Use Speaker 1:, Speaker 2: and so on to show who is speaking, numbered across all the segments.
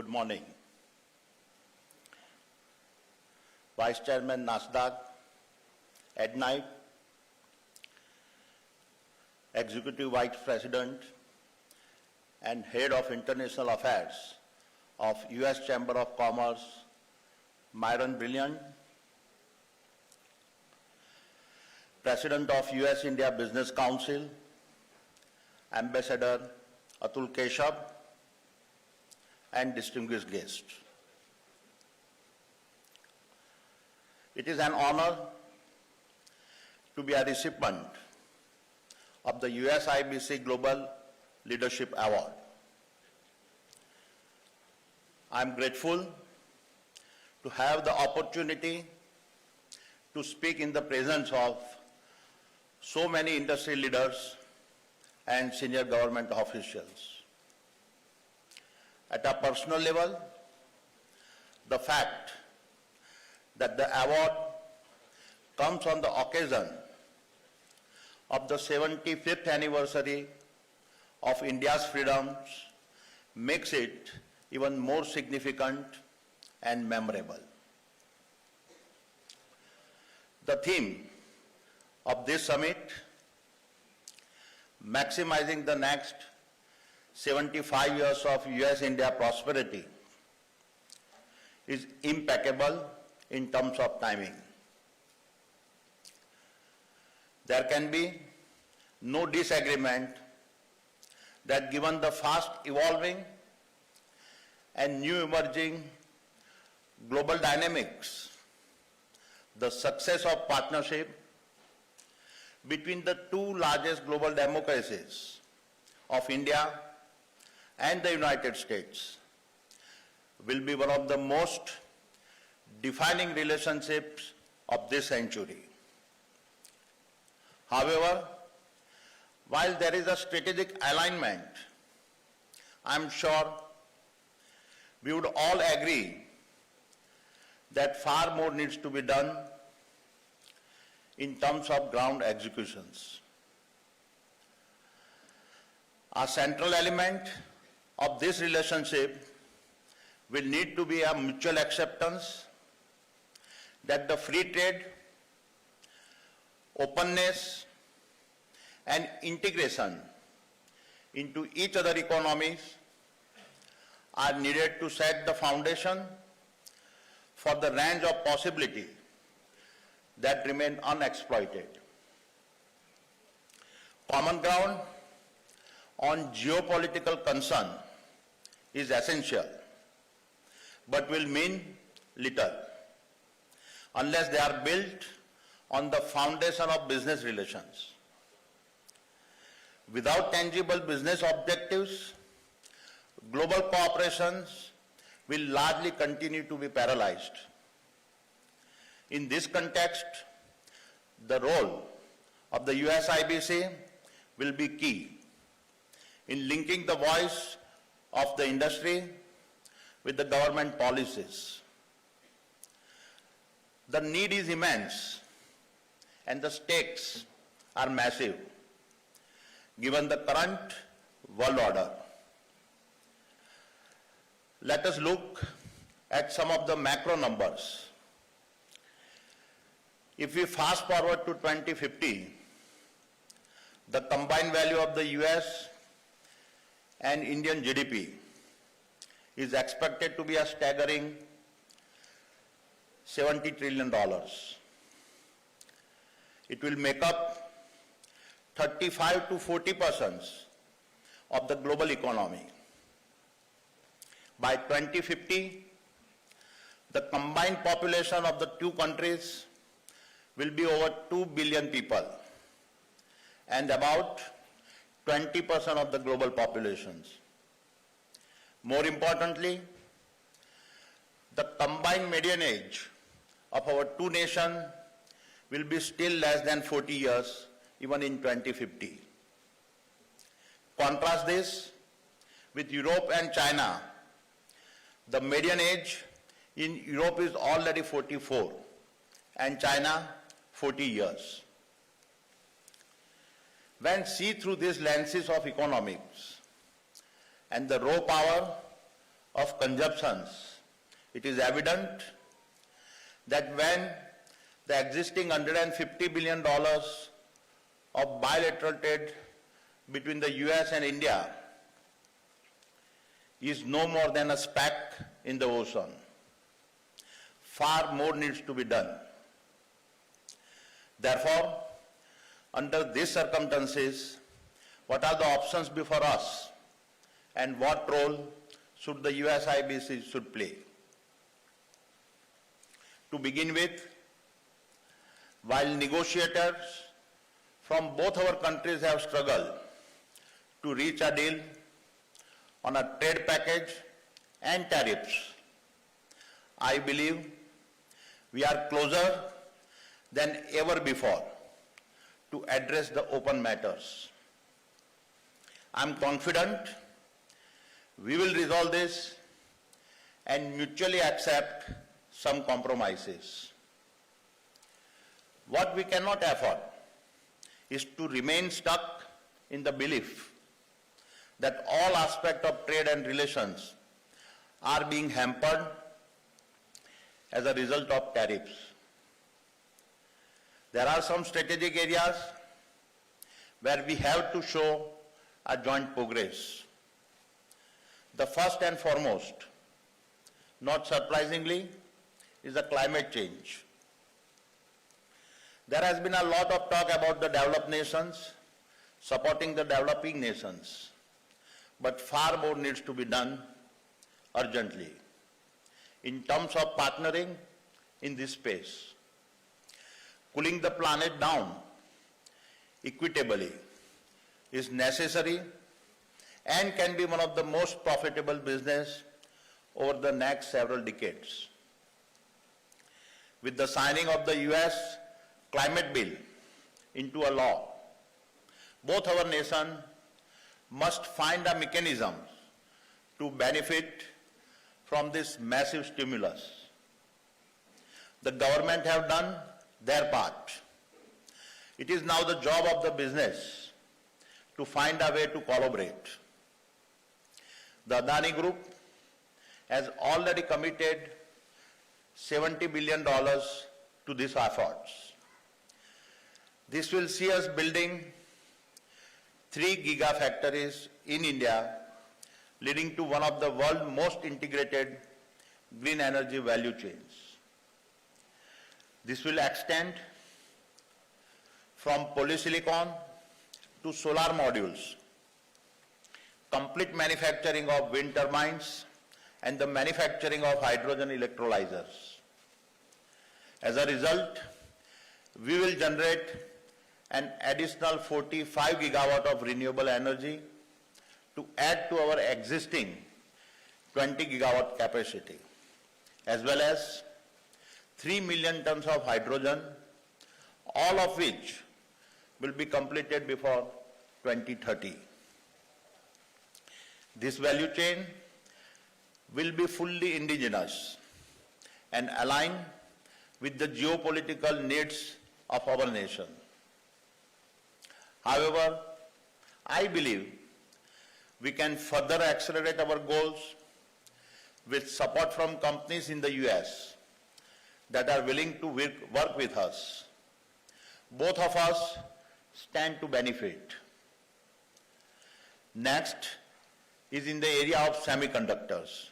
Speaker 1: Good morning. Vice Chairman NASDAQ, Ed Knight, Executive Vice President and Head of International Affairs of U.S. Chamber of Commerce, Myron Brilliant, President of U.S.-India Business Council, Ambassador Atul Keshav, and distinguished guests. It is an honor to be a recipient of the USIBC Global Leadership Award. I am grateful to have the opportunity to speak in the presence of so many industry leaders and senior government officials. At a personal level, the fact that the award comes on the occasion of the 75th anniversary of India's freedoms makes it even more significant and memorable. The theme of this summit, maximizing the next 75 years of US-India prosperity, is impeccable in terms of timing. There can be no disagreement that given the fast evolving and new emerging global dynamics, the success of partnership between the two largest global democracies of India and the United States will be one of the most defining relationships of this century. However, while there is a strategic alignment, I am sure we would all agree that far more needs to be done in terms of ground executions. A central element of this relationship will need to be a mutual acceptance that the free trade, openness, and integration into each other's economies are needed to set the foundation for the range of possibility that remain unexploited. Common ground on geopolitical concern is essential, but will mean little unless they are built on the foundation of business relations. Without tangible business objectives, global cooperations will largely continue to be paralyzed. In this context, the role of the USIBC will be key in linking the voice of the industry with the government policies. The need is immense and the stakes are massive given the current world order. Let us look at some of the macro numbers. If we fast forward to 2050, the combined value of the US and Indian GDP is expected to be a staggering $70 trillion. It will make up 35 to 40% of the global economy. By 2050, the combined population of the two countries will be over 2 billion people and about 20% of the global populations. More importantly, the combined median age of our two nations will be still less than 40 years, even in 2050. Contrast this with Europe and China. The median age in Europe is already 44 and China 40 years. When seen through these lenses of economics and the raw power of consumptions, it is evident that when the existing $150 billion of bilateral trade between the US and India is no more than a speck in the ocean, far more needs to be done. Therefore, under these circumstances, what are the options before us and what role should the USIBC should play? To begin with, while negotiators from both our countries have struggled to reach a deal on a trade package and tariffs, I believe we are closer than ever before to address the open matters. I am confident we will resolve this and mutually accept some compromises. What we cannot afford is to remain stuck in the belief that all aspects of trade and relations are being hampered as a result of tariffs. There are some strategic areas where we have to show a joint progress. The first and foremost, not surprisingly, is the climate change. There has been a lot of talk about the developed nations supporting the developing nations, but far more needs to be done urgently in terms of partnering in this space. Cooling the planet down equitably is necessary and can be one of the most profitable business over the next several decades. With the signing of the US climate bill into a law, both our nations must find a mechanism to benefit from this massive stimulus. The government have done their part. It is now the job of the business to find a way to collaborate. The Adani Group has already committed $70 billion to these efforts. This will see us building 3 gigafactories in India, leading to one of the world's most integrated green energy value chains. This will extend from polysilicon to solar modules, complete manufacturing of wind turbines, and the manufacturing of hydrogen electrolyzers. As a result, we will generate an additional 45 gigawatt of renewable energy to add to our existing 20 gigawatt capacity, as well as 3 million tons of hydrogen, all of which will be completed before 2030. This value chain will be fully indigenous and aligned with the geopolitical needs of our nation. However, I believe we can further accelerate our goals with support from companies in the US that are willing to work with us. Both of us stand to benefit. Next is in the area of semiconductors.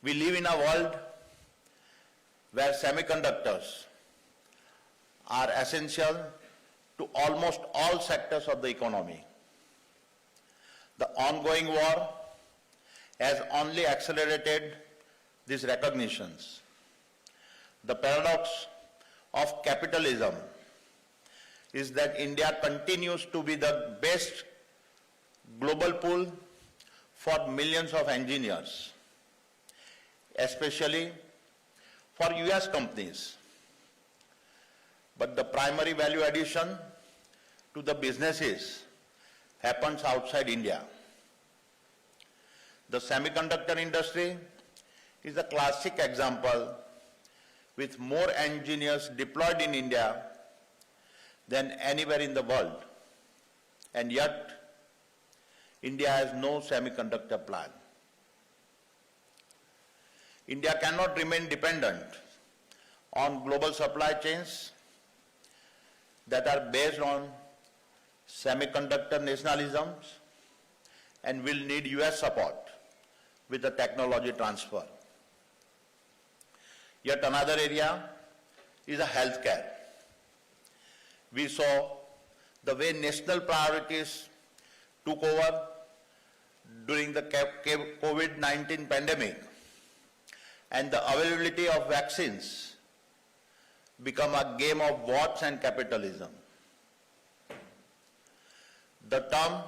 Speaker 1: We live in a world where semiconductors are essential to almost all sectors of the economy. The ongoing war has only accelerated these recognitions. The paradox of capitalism is that India continues to be the best global pool for millions of engineers, especially for US companies. But the primary value addition to the businesses happens outside India. The semiconductor industry is a classic example, with more engineers deployed in India than anywhere in the world. And yet, India has no semiconductor plant. India cannot remain dependent on global supply chains that are based on semiconductor nationalisms and will need US support with the technology transfer. Yet another area is a healthcare. We saw the way national priorities took over during the COVID-19 pandemic and the availability of vaccines become a game of wants and capitalism. The term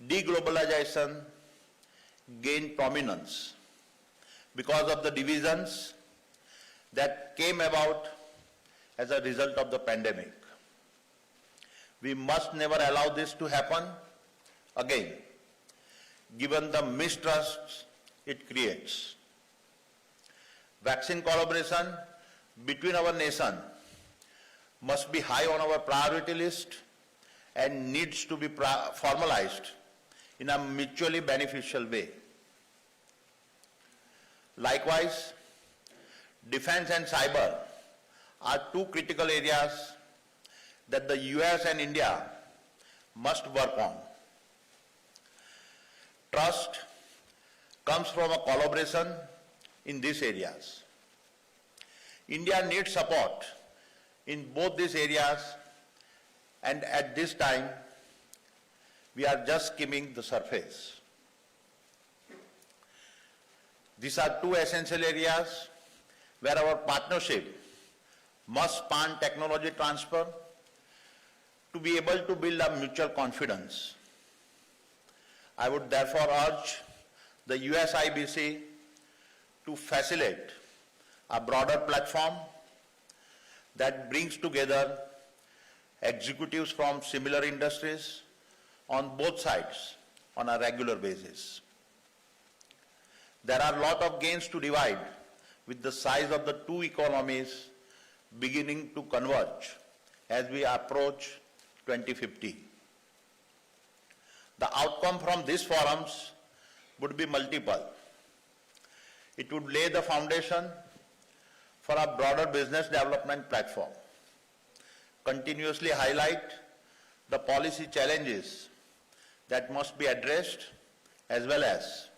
Speaker 1: deglobalization gained prominence because of the divisions that came about as a result of the pandemic. We must never allow this to happen again, given the mistrust it creates. Vaccine collaboration between our nation must be high on our priority list and needs to be formalized in a mutually beneficial way. Likewise, defense and cyber are two critical areas that the US and India must work on. Trust comes from a collaboration in these areas. India needs support in both these areas, and at this time, we are just skimming the surface. These are two essential areas where our partnership must span technology transfer to be able to build a mutual confidence. I would therefore urge the USIBC to facilitate a broader platform that brings together executives from similar industries on both sides on a regular basis. There are a lot of gains to divide with the size of the two economies beginning to converge as we approach 2050. The outcome from these forums would be multiple. It would lay the foundation for a broader business development platform, continuously highlight the policy challenges that must be addressed, as well as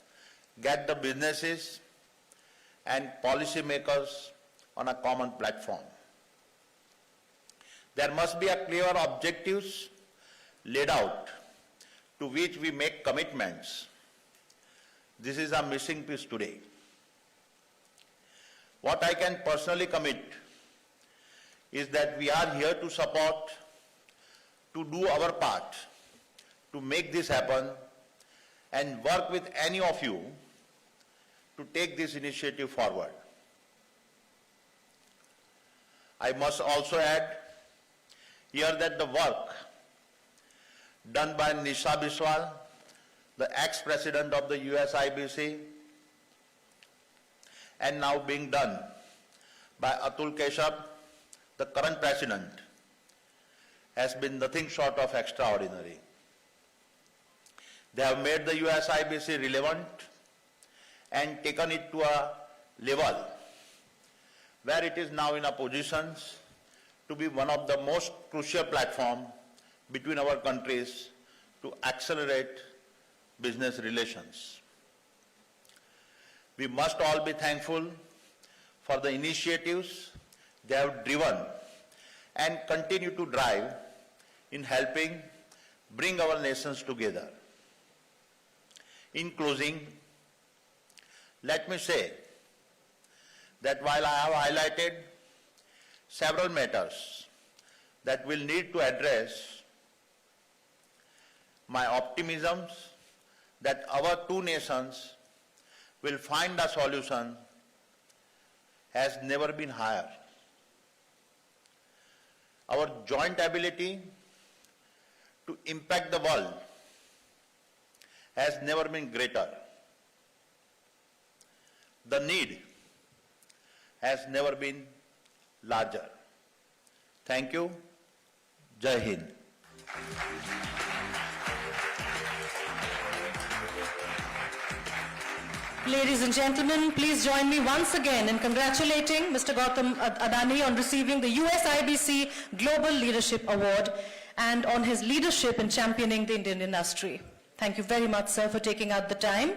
Speaker 1: get the businesses and policymakers on a common platform. There must be a clear objectives laid out to which we make commitments. This is a missing piece today. What I can personally commit is that we are here to support, to do our part, to make this happen, and work with any of you to take this initiative forward. I must also add here that the work done by Nisha Biswal, the ex-president of the USIBC, and now being done by Atul Keshav, the current president, has been nothing short of extraordinary. They have made the USIBC relevant and taken it to a level where it is now in a position to be one of the most crucial platforms between our countries to accelerate business relations. We must all be thankful for the initiatives they have driven and continue to drive in helping bring our nations together. In closing, let me say that while I have highlighted several matters that will need to address, my optimism that our two nations will find a solution has never been higher. Our joint ability to impact the world has never been greater. The need has never been larger. Thank you. Jai Hind.
Speaker 2: Ladies and gentlemen, please join me once again in congratulating Mr. Gautam Adani on receiving the USIBC Global Leadership Award and on his leadership in championing the Indian industry. Thank you very much, sir, for taking out the time.